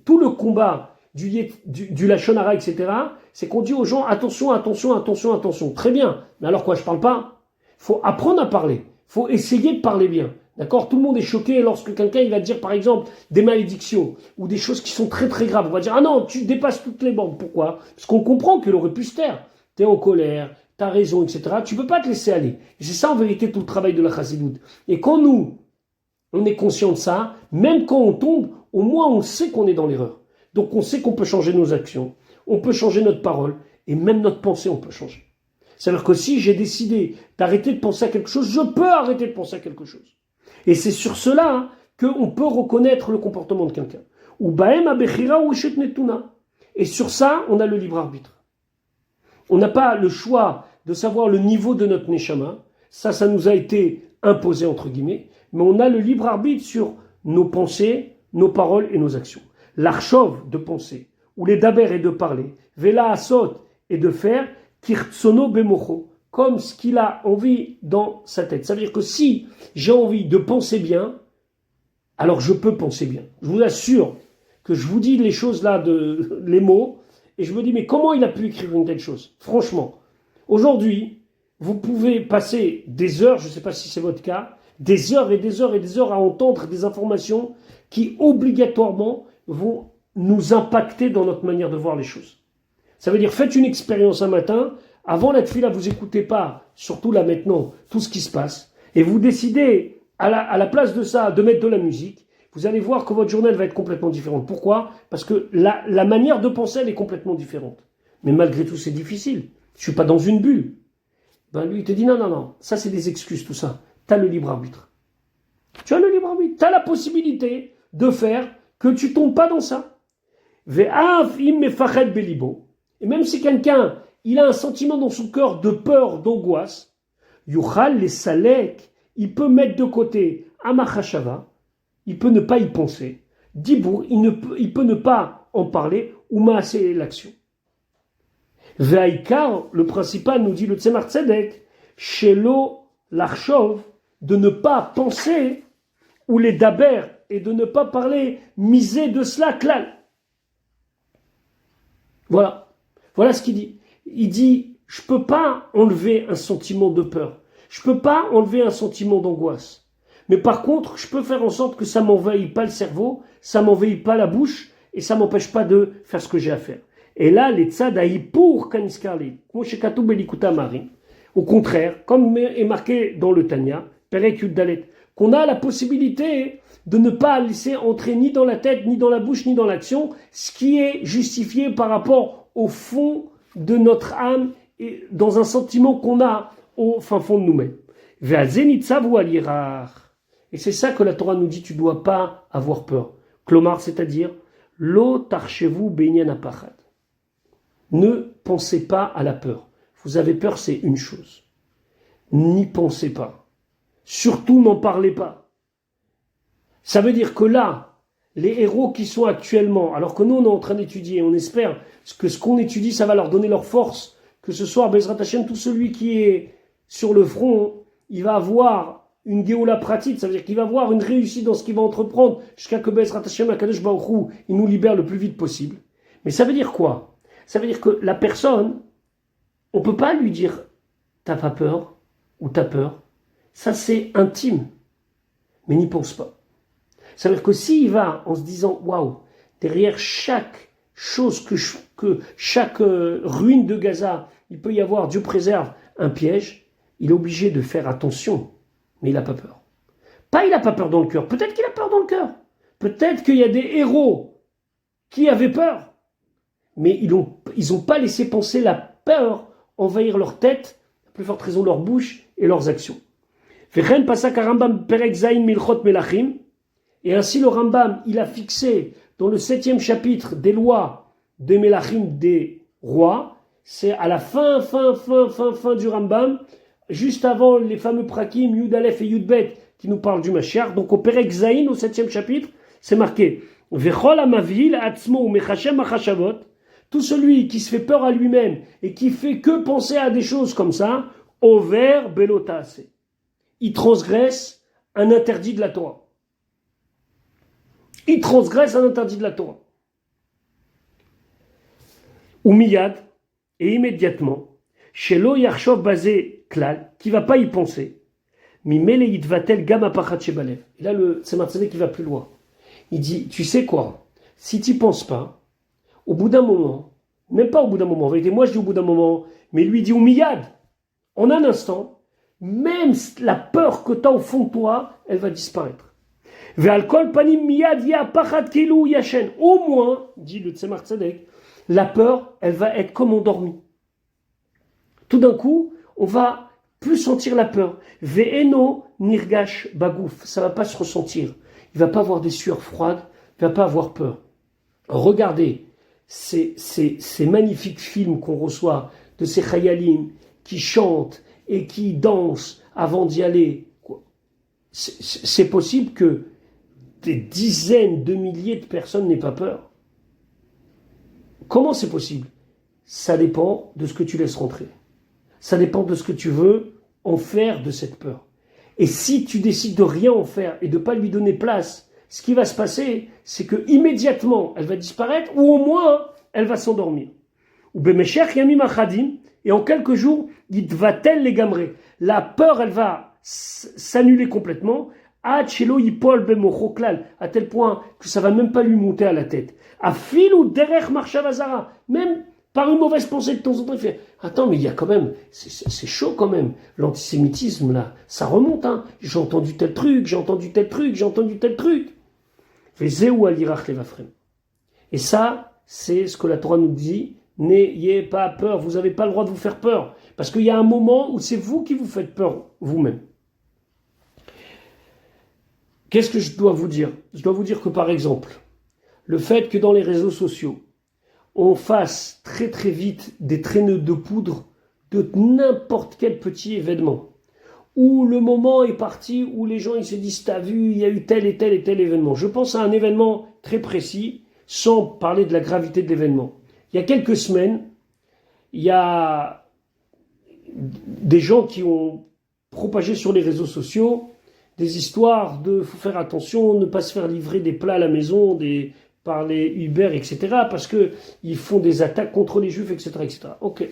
Tout le combat du Lachon Hara, etc., c'est qu'on dit aux gens attention, attention, attention, attention. Très bien. Mais alors quoi, je parle pas? Il faut apprendre à parler. Il faut essayer de parler bien. D'accord? Tout le monde est choqué lorsque quelqu'un il va dire par exemple des malédictions ou des choses qui sont très très graves. On va dire ah non, tu dépasses toutes les bornes. Pourquoi? Parce qu'on comprend qu'il aurait pu se taire. T'es en colère, t'as raison, etc. Tu peux pas te laisser aller. Et c'est ça en vérité tout le travail de la chassidoute. Et quand on est conscient de ça, même quand on tombe, au moins on sait qu'on est dans l'erreur. Donc on sait qu'on peut changer nos actions, on peut changer notre parole, et même notre pensée, on peut changer. C'est-à-dire que si j'ai décidé d'arrêter de penser à quelque chose, je peux arrêter de penser à quelque chose. Et c'est sur cela hein, qu'on peut reconnaître le comportement de quelqu'un. Ou baem abechira ou netuna. Et sur ça, on a le libre arbitre. On n'a pas le choix de savoir le niveau de notre neshama. Ça nous a été imposé entre guillemets. Mais on a le libre arbitre sur nos pensées, nos paroles et nos actions. L'archov de penser, ou les daber et de parler, vela asot et de faire, kirtsono bemocho, comme ce qu'il a envie dans sa tête. Ça veut dire que si j'ai envie de penser bien, alors je peux penser bien. Je vous assure que je vous dis les choses là, les mots, et je me dis mais comment il a pu écrire une telle chose? Franchement, aujourd'hui, vous pouvez passer des heures, je ne sais pas si c'est votre cas, des heures et des heures et des heures à entendre des informations qui obligatoirement vont nous impacter dans notre manière de voir les choses. Ça veut dire, faites une expérience un matin, avant la tefila, vous n'écoutez pas, surtout là maintenant, tout ce qui se passe, et vous décidez, à la place de ça, de mettre de la musique, vous allez voir que votre journée va être complètement différente. Pourquoi? Parce que la manière de penser, elle est complètement différente. Mais malgré tout, c'est difficile. Je ne suis pas dans une bulle. Ben lui, il te dit, non, ça c'est des excuses, tout ça. Tu as le libre arbitre. Tu as le libre arbitre. Tu as la possibilité de faire que tu ne tombes pas dans ça. Et même si quelqu'un, il a un sentiment dans son cœur de peur, d'angoisse, yuchal les salek, il peut mettre de côté amachashava, il peut ne pas y penser, dibour, il peut ne pas en parler, ou maaser l'action. Ve'aikar, le principal, nous dit le Tzemar Tzedek, shelo l'archov, de ne pas penser, ou les daber, et de ne pas parler, miser de cela, klal. Voilà ce qu'il dit. Il dit, je ne peux pas enlever un sentiment de peur. Je ne peux pas enlever un sentiment d'angoisse. Mais par contre, je peux faire en sorte que ça ne m'envahisse pas le cerveau, ça ne m'envahisse pas la bouche, et ça ne m'empêche pas de faire ce que j'ai à faire. Et là, les tzadaï pour kaniskarli, au contraire, comme est marqué dans le Tanya, Perek Yud Dalet, qu'on a la possibilité de ne pas laisser entrer ni dans la tête, ni dans la bouche, ni dans l'action, ce qui est justifié par rapport au fond de notre âme et dans un sentiment qu'on a au fin fond de nous-mêmes. Et c'est ça que la Torah nous dit, tu ne dois pas avoir peur. Klomar, c'est-à-dire, lo tarchevu benyan apachad. Ne pensez pas à la peur. Vous avez peur, c'est une chose. N'y pensez pas. Surtout n'en parlez pas. Ça veut dire que là, les héros qui sont actuellement, alors que nous on est en train d'étudier, on espère que ce qu'on étudie, ça va leur donner leur force, que ce soir, Bezrat Hashem, tout celui qui est sur le front, il va avoir une Géoula pratique, ça veut dire qu'il va avoir une réussite dans ce qu'il va entreprendre, jusqu'à que Bezrat Hashem, Akadosh Baruch Hu, il nous libère le plus vite possible. Mais ça veut dire quoi? Ça veut dire que la personne, on ne peut pas lui dire « t'as pas peur » ou « t'as peur ». Ça c'est intime, mais n'y pense pas. Ça veut dire que s'il va en se disant « waouh, derrière chaque chose, que chaque ruine de Gaza, il peut y avoir, Dieu préserve, un piège », il est obligé de faire attention, mais il n'a pas peur. Pas il n'a pas peur dans le cœur, peut-être qu'il a peur dans le cœur. Peut-être qu'il y a des héros qui avaient peur, mais ils n'ont pas laissé penser la peur envahir leur tête, à plus forte raison leur bouche et leurs actions. Et ainsi le Rambam, il a fixé dans le 7e chapitre des lois des Melachim des rois, c'est à la fin du Rambam, juste avant les fameux Prakim, Yud Aleph et Yud Bet, qui nous parlent du Mashiach. Donc au Perek Zayin, au 7e chapitre, c'est marqué Vechol amavil atzmo mechashem achashavot. Tout celui qui se fait peur à lui-même et qui fait que penser à des choses comme ça, over belotase. Il transgresse un interdit de la Torah. Il transgresse un interdit de la Torah. Ou miyad, et immédiatement, shelo yarshov basé klal, qui va pas y penser, mimele yitvatel gam apachat shebalev. Et là, le Tzemar Tzedek qui va plus loin. Il dit, tu sais quoi, si tu n'y penses pas, au bout d'un moment, même pas au bout d'un moment, en vérité, moi je dis au bout d'un moment, mais lui dit au miyad, en un instant, même la peur que tu as au fond de toi, elle va disparaître. Ve'al kol panim miyad ya'pachat kilu yashen. Au moins, dit le Tzemar Tzedek, la peur, elle va être comme endormie. Tout d'un coup, on va plus sentir la peur. Ve'eno nirgash bagouf. Ça va pas se ressentir. Il va pas avoir des sueurs froides. Il va pas avoir peur. Regardez ces magnifiques films qu'on reçoit de ces chayalim qui chantent et qui dansent avant d'y aller. C'est possible que des dizaines de milliers de personnes n'aient pas peur. Comment c'est possible? Ça dépend de ce que tu laisses rentrer. Ça dépend de ce que tu veux en faire de cette peur. Et si tu décides de rien en faire et de ne pas lui donner place, ce qui va se passer, c'est que immédiatement elle va disparaître ou au moins elle va s'endormir. Ou bemeshech yamim achadim, et en quelques jours, yitvatel legamre. La peur, elle va s'annuler complètement, à tel point que ça va même pas lui monter à la tête. À fil ou derrière marchavazara, même par une mauvaise pensée de temps en temps, il fait attends, mais il y a quand même, c'est chaud quand même, l'antisémitisme là, ça remonte, hein. J'ai entendu tel truc, j'ai entendu tel truc, j'ai entendu tel truc. Et ça, c'est ce que la Torah nous dit. N'ayez pas peur, vous n'avez pas le droit de vous faire peur. Parce qu'il y a un moment où c'est vous qui vous faites peur vous-même. Qu'est-ce que je dois vous dire? Je dois vous dire que par exemple, le fait que dans les réseaux sociaux, on fasse très très vite des traîneaux de poudre de n'importe quel petit événement, où le moment est parti, où les gens ils se disent t'as vu, il y a eu tel et tel et tel événement. Je pense à un événement très précis, sans parler de la gravité de l'événement. Il y a quelques semaines, il y a des gens qui ont propagé sur les réseaux sociaux des histoires de faut faire attention, ne pas se faire livrer des plats à la maison par les Uber, etc. parce qu'ils font des attaques contre les Juifs, etc. etc. Ok.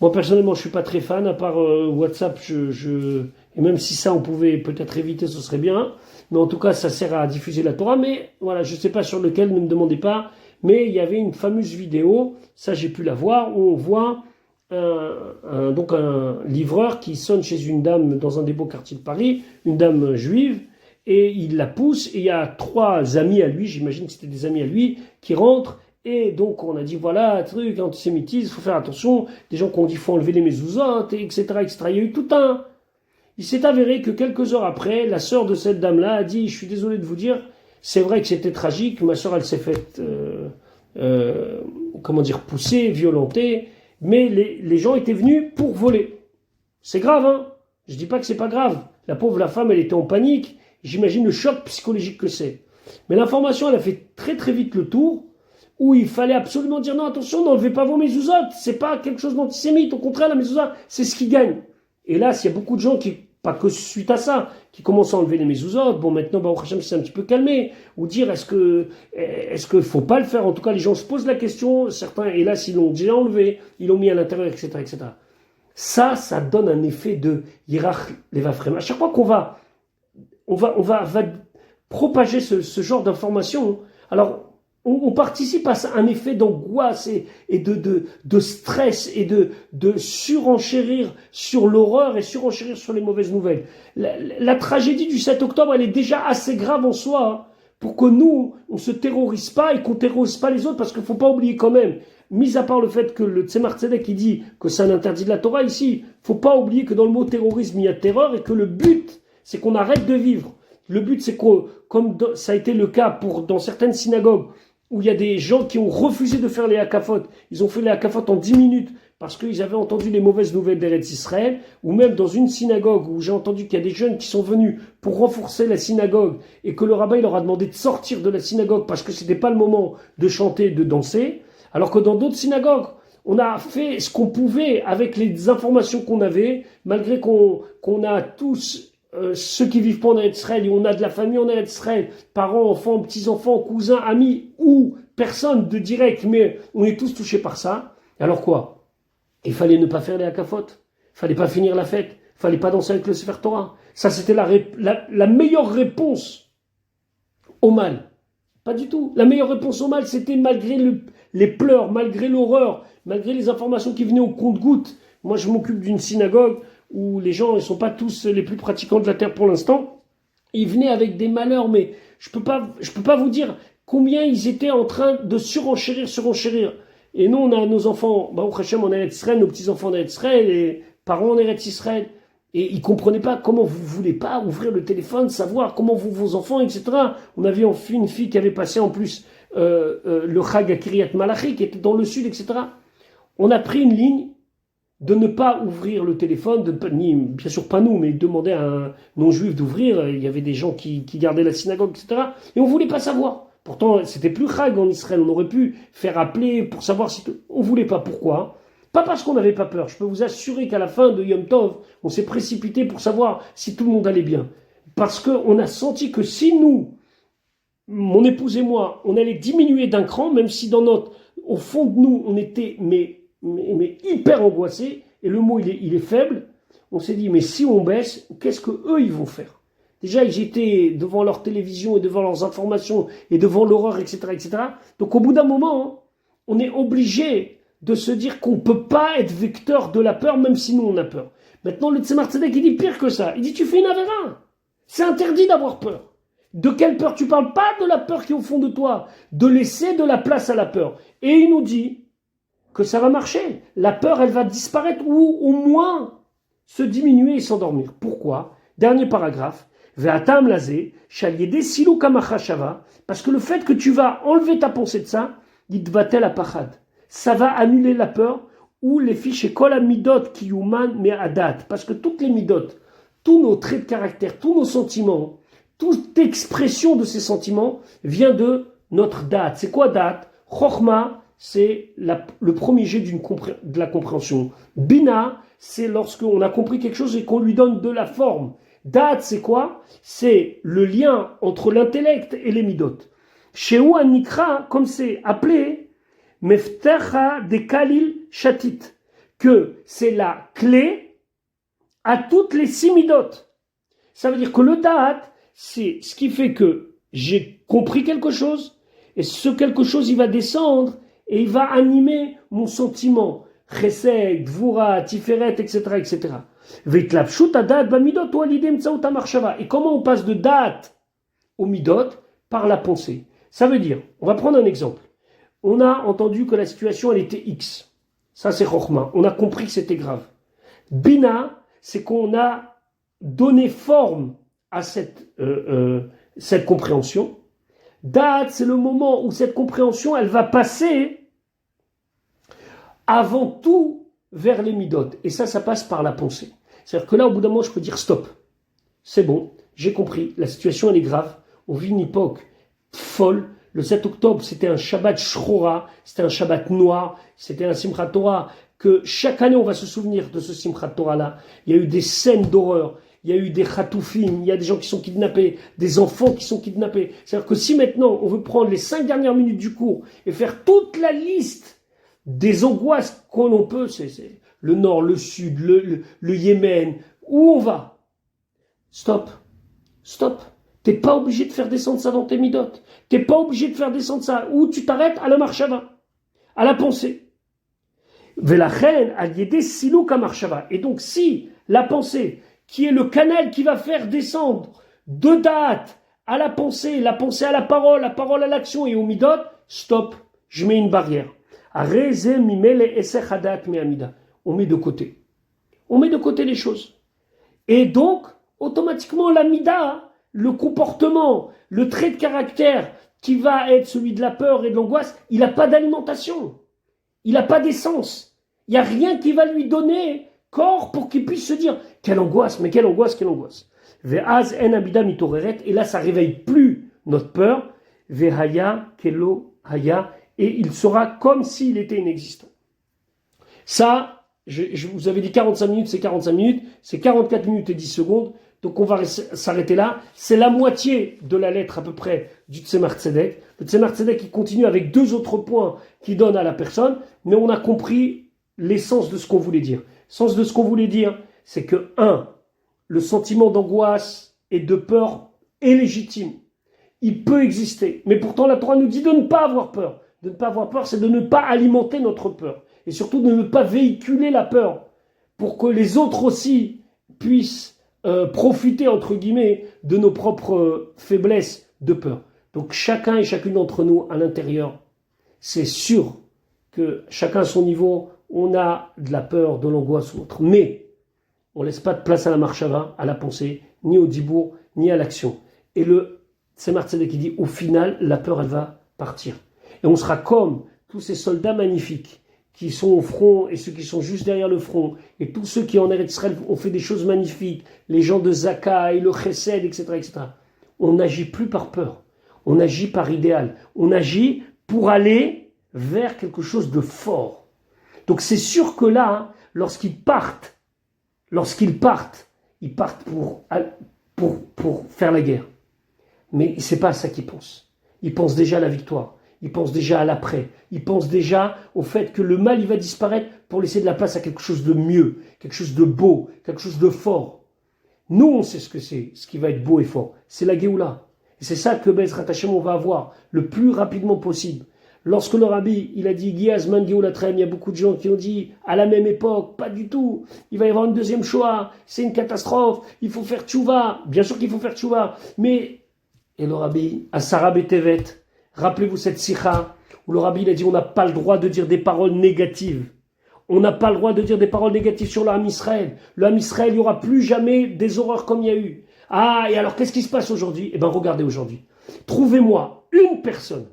Moi, personnellement, je ne suis pas très fan, à part WhatsApp, et même si ça, on pouvait peut-être éviter, ce serait bien. Mais en tout cas, ça sert à diffuser la Torah. Mais voilà, je ne sais pas sur lequel, ne me demandez pas. Mais il y avait une fameuse vidéo, ça j'ai pu la voir, où on voit donc un livreur qui sonne chez une dame dans un des beaux quartiers de Paris, une dame juive, et il la pousse, et il y a 3 amis à lui, j'imagine que c'était des amis à lui, qui rentrent, et donc on a dit voilà, truc, antisémitisme, il faut faire attention, des gens qui ont dit il faut enlever les mezuzot, etc., etc. Il y a eu tout un... Il s'est avéré que quelques heures après, la sœur de cette dame-là a dit je suis désolé de vous dire, c'est vrai que c'était tragique, ma sœur elle s'est faite, pousser, violenter, mais les gens étaient venus pour voler. C'est grave, hein? Je dis pas que c'est pas grave. La pauvre, la femme, elle était en panique. J'imagine le choc psychologique que c'est. Mais l'information, elle a fait très très vite le tour, où il fallait absolument dire non, attention, n'enlevez pas vos mezuzot, c'est pas quelque chose d'antisémite, au contraire, la mezuzah, c'est ce qui gagne. Et là, s'il y a beaucoup de gens qui, pas que suite à ça, qui commencent à enlever les mezuzot, bon maintenant, Baruch Hashem, c'est un petit peu calmé, ou dire est-ce que faut pas le faire, en tout cas les gens se posent la question, certains, hélas, ils l'ont déjà enlevé, ils l'ont mis à l'intérieur, etc., etc. Ça donne un effet de Yirach Levafrem. À chaque fois qu'on va propager ce genre d'informations, alors on participe à un effet d'angoisse et de stress et de surenchérir sur l'horreur et surenchérir sur les mauvaises nouvelles. La tragédie du 7 octobre, elle est déjà assez grave en soi, hein, pour que nous, on ne se terrorise pas et qu'on ne terrorise pas les autres, parce qu'il ne faut pas oublier quand même, mis à part le fait que le Tzemar Tzedek il dit que c'est un interdit de la Torah ici, il ne faut pas oublier que dans le mot terrorisme, il y a terreur et que le but, c'est qu'on arrête de vivre. Le but, c'est que, comme ça a été le cas dans certaines synagogues, où il y a des gens qui ont refusé de faire les hakafot, ils ont fait les hakafot en 10 minutes, parce qu'ils avaient entendu les mauvaises nouvelles d'Eretz Israël, ou même dans une synagogue où j'ai entendu qu'il y a des jeunes qui sont venus pour renforcer la synagogue, et que le rabbin il leur a demandé de sortir de la synagogue parce que c'était pas le moment de chanter, de danser, alors que dans d'autres synagogues, on a fait ce qu'on pouvait avec les informations qu'on avait, malgré qu'on a tous... ceux qui vivent pas en Eretz Israël, et on a de la famille en Eretz Israël, parents, enfants, petits-enfants, cousins, amis, ou personne de direct, mais on est tous touchés par ça. Alors quoi? Il fallait ne pas faire les hakafot, il fallait pas finir la fête, il fallait pas danser avec le Sefer Torah. Ça, c'était la meilleure réponse au mal. Pas du tout. La meilleure réponse au mal, c'était malgré les pleurs, malgré l'horreur, malgré les informations qui venaient au compte-gouttes. Moi, je m'occupe d'une synagogue où les gens ne sont pas tous les plus pratiquants de la terre pour l'instant. Ils venaient avec des malheurs, mais je peux pas vous dire combien ils étaient en train de surenchérir. Et nous, on a nos enfants, Baruch Hashem, en Eretz Israël, nos petits-enfants en Eretz Israël, les parents en Eretz Israël. Et ils comprenaient pas comment vous voulez pas ouvrir le téléphone, savoir comment vos enfants, etc. On avait une fille qui avait passé en plus le Chag à Kiryat Malachi, qui était dans le sud, etc. On a pris une ligne de ne pas ouvrir le téléphone, bien sûr pas nous, mais demander à un non-juif d'ouvrir. Il y avait des gens qui gardaient la synagogue, etc. Et on voulait pas savoir. Pourtant, c'était plus Chag en Israël. On aurait pu faire appeler pour savoir si... On voulait pas. Pourquoi ? Pas parce qu'on n'avait pas peur. Je peux vous assurer qu'à la fin de Yom Tov, on s'est précipité pour savoir si tout le monde allait bien. Parce qu'on a senti que si nous, mon épouse et moi, on allait diminuer d'un cran, même si au fond de nous, on était mais hyper angoissés, et le mot il est faible, on s'est dit, mais si on baisse, qu'est-ce que eux ils vont faire ? Déjà, ils étaient devant leur télévision et devant leurs informations et devant l'horreur, etc., etc. Donc au bout d'un moment, on est obligé de se dire qu'on ne peut pas être vecteur de la peur, même si nous on a peur. Maintenant, le Tzemar Tzedek, il dit pire que ça. Il dit, tu fais une avéra. C'est interdit d'avoir peur. De quelle peur tu parles? Pas de la peur qui est au fond de toi, de laisser de la place à la peur. Et il nous dit que ça va marcher. La peur, elle va disparaître ou au moins se diminuer et s'endormir. Pourquoi? Dernier paragraphe. Ve'atam lazé, shaliede silou kamachashava, parce que le fait que tu vas enlever ta pensée de ça, yitvatel apachad. Ça va annuler la peur, ou les fiches et kol midot kiyuman me adat, parce que toutes les midot, tous nos traits de caractère, tous nos sentiments, toute expression de ces sentiments vient de notre date. C'est quoi date? Chokhma, c'est le premier jet de la compréhension. Bina, c'est lorsqu'on a compris quelque chose et qu'on lui donne de la forme. Date, c'est quoi? C'est le lien entre l'intellect et les midot. Chez ou Nikra, comme c'est appelé, Meftecha de Kalil Shatit, que c'est la clé à toutes les 6 midot. Ça veut dire que le date, c'est ce qui fait que j'ai compris quelque chose, et ce quelque chose, il va descendre, et il va animer mon sentiment. Chesed, Gvura, Tiferet, etc., etc. Et comment on passe de date au midot? Par la pensée. Ça veut dire, on va prendre un exemple. On a entendu que la situation, elle était X. Ça, c'est Chokhmah. On a compris que c'était grave. Bina, c'est qu'on a donné forme à cette compréhension. Date, c'est le moment où cette compréhension, elle va passer avant tout vers les midot. Et ça passe par la pensée. C'est-à-dire que là, au bout d'un moment, je peux dire stop. C'est bon, j'ai compris, la situation, elle est grave. On vit une époque folle. Le 7 octobre, c'était un Shabbat Shrora, c'était un Shabbat noir, c'était un Simchat Torah, que chaque année, on va se souvenir de ce Simchat Torah-là. Il y a eu des scènes d'horreur, il y a eu des Khatoufim, il y a des gens qui sont kidnappés, des enfants qui sont kidnappés. C'est-à-dire que si maintenant, on veut prendre les 5 dernières minutes du cours et faire toute la liste des angoisses qu'on peut, c'est le nord, le sud, le Yémen, où on va? Stop. T'es pas obligé de faire descendre ça dans tes midot. T'es pas obligé de faire descendre ça. Où tu t'arrêtes à la marshava, à la pensée. Velachen al-yedé silou kamarshava. Et donc si la pensée, qui est le canal qui va faire descendre de date à la pensée à la parole à l'action et au midot, stop, je mets une barrière. On met de côté. On met de côté les choses. Et donc, automatiquement, la mida, le comportement, le trait de caractère qui va être celui de la peur et de l'angoisse, il n'a pas d'alimentation. Il n'a pas d'essence. Il n'y a rien qui va lui donner corps pour qu'il puisse se dire « Quelle angoisse, mais quelle angoisse, quelle angoisse !» Ve'az en abida mitoreret, et là, ça ne réveille plus notre peur. Ve'haya kelo haya, et il sera comme s'il était inexistant. Ça, je vous avais dit 45 minutes, c'est 45 minutes, c'est 44 minutes et 10 secondes, donc on va s'arrêter là. C'est la moitié de la lettre à peu près du Tzemar Tzedek. Le Tzemar Tzedek, il continue avec 2 autres points qu'il donne à la personne, mais on a compris l'essence de ce qu'on voulait dire. L'essence de ce qu'on voulait dire, c'est que 1, le sentiment d'angoisse et de peur est légitime. Il peut exister, mais pourtant la Torah nous dit de ne pas avoir peur. De ne pas avoir peur, c'est de ne pas alimenter notre peur. Et surtout de ne pas véhiculer la peur pour que les autres aussi puissent profiter, entre guillemets, de nos propres faiblesses de peur. Donc chacun et chacune d'entre nous, à l'intérieur, c'est sûr que chacun à son niveau, on a de la peur, de l'angoisse ou autre. Mais on ne laisse pas de place à la marchava, à la pensée, ni au dibour, ni à l'action. Et le Tzemar Tzedek qui dit, au final, la peur, elle va partir. Et on sera comme tous ces soldats magnifiques qui sont au front et ceux qui sont juste derrière le front, et tous ceux qui en Eretz Israël ont fait des choses magnifiques, les gens de Zaka et le Chesed, etc., etc. On n'agit plus par peur, on agit par idéal, on agit pour aller vers quelque chose de fort. Donc c'est sûr que là, hein, lorsqu'ils partent, ils partent pour faire la guerre. Mais c'est pas à ça qu'ils pensent. Ils pensent déjà à la victoire. Ils pensent déjà à l'après. Ils pensent déjà au fait que le mal, il va disparaître pour laisser de la place à quelque chose de mieux, quelque chose de beau, quelque chose de fort. Nous, on sait ce que c'est, ce qui va être beau et fort. C'est la Géoula. Et c'est ça que Bezrat Hashem, on va avoir le plus rapidement possible. Lorsque le rabbi, il a dit Giazman Géoulatrem, il y a beaucoup de gens qui ont dit à la même époque, pas du tout. Il va y avoir une deuxième Shoah, c'est une catastrophe, il faut faire tchouva. Bien sûr qu'il faut faire tchouva, mais, et le rabbi, à Sarah Betevet, rappelez-vous cette sikha où le rabbi il a dit on n'a pas le droit de dire des paroles négatives. On n'a pas le droit de dire des paroles négatives sur le Ham Israël. Le Ham Israël, il n'y aura plus jamais des horreurs comme il y a eu. Ah, et alors qu'est-ce qui se passe aujourd'hui? Eh bien, regardez aujourd'hui. Trouvez-moi une personne,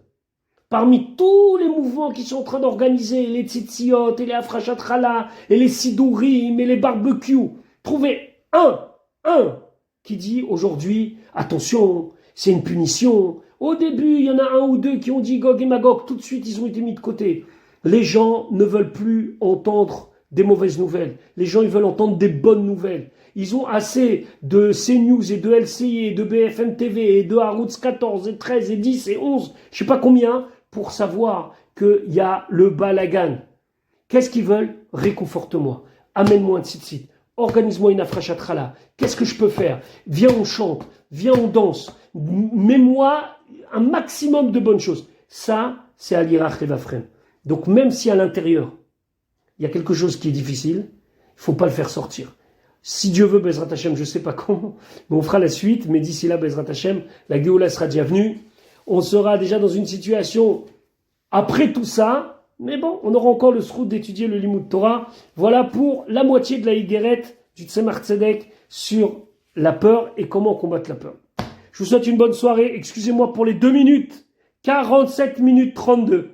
parmi tous les mouvements qui sont en train d'organiser, les tzitziot, et les afrachat challah, et les sidourim, et les barbecues, trouvez un qui dit aujourd'hui, attention, c'est une punition. Au début, il y en a un ou deux qui ont dit Gog et Magog, tout de suite, ils ont été mis de côté. Les gens ne veulent plus entendre des mauvaises nouvelles. Les gens, ils veulent entendre des bonnes nouvelles. Ils ont assez de CNews et de LCI et de BFM TV et de Haroutz 14 et 13 et 10 et 11, je sais pas combien, pour savoir qu'il y a le balagan. Qu'est-ce qu'ils veulent? Réconforte-moi. Amène-moi un tzitzit. Organise-moi une afrachat challah. Qu'est-ce que je peux faire? Viens, on chante. Viens, on danse. Mets-moi un maximum de bonnes choses. Ça, c'est Alirach et Vafrem. Donc, même si à l'intérieur, il y a quelque chose qui est difficile, il ne faut pas le faire sortir. Si Dieu veut, Bezrat Hashem, je ne sais pas comment, mais on fera la suite. Mais d'ici là, Bezrat Hashem, la Géoula sera déjà venue. On sera déjà dans une situation, après tout ça, mais bon, on aura encore le srout d'étudier le Limoud Torah. Voilà pour la moitié de la Higueret du Tzemar Tzedek sur la peur et comment combattre la peur. Je vous souhaite une bonne soirée. Excusez-moi pour les 2 minutes. 47 minutes 32.